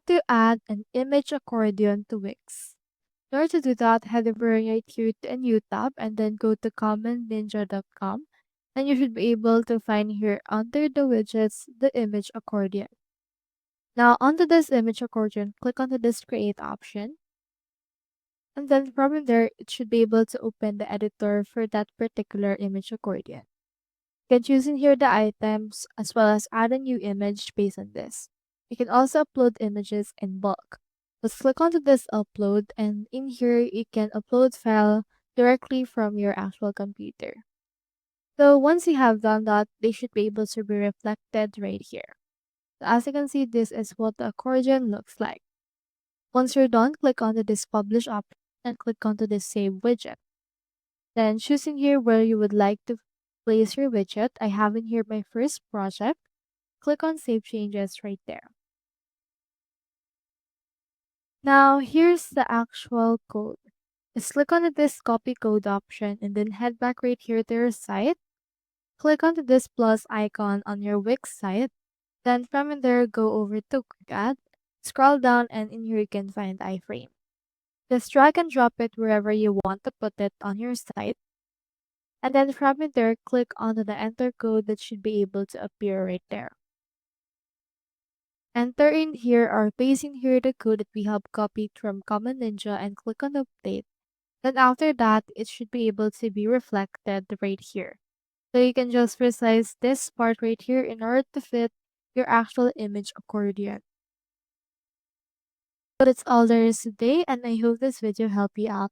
to add an image accordion to Wix. In order to do that, head over right here to a new tab and then go to commonninja.com. And you should be able to find here under the widgets the image accordion. Now onto this image accordion, click onto this create option. And then from there, it should be able to open the editor for that particular image accordion. You can choose in here the items as well as add a new image based on this. You can also upload images in bulk. Let's click onto this upload, and in here you can upload file directly from your actual computer. So once you have done that, they should be able to be reflected right here. So as you can see, this is what the accordion looks like. Once you're done, click onto this publish option and click onto this save widget. Then choosing here where you would like to place your widget. I have in here my first project. Click on save changes right there. Now here's the actual code. Just click on this copy code option and then head back right here to your site. Click onto this plus icon on your Wix site. Then from in there, go over to quick add. Scroll down and in here you can find iframe. Just drag and drop it wherever you want to put it on your site. And then from in there, click onto the enter code that should be able to appear right there. Enter in here or paste in here the code that we have copied from Common Ninja and click on update. Then after that, it should be able to be reflected right here. So you can just resize this part right here in order to fit your actual image accordion. So that's all there is today, and I hope this video helped you out.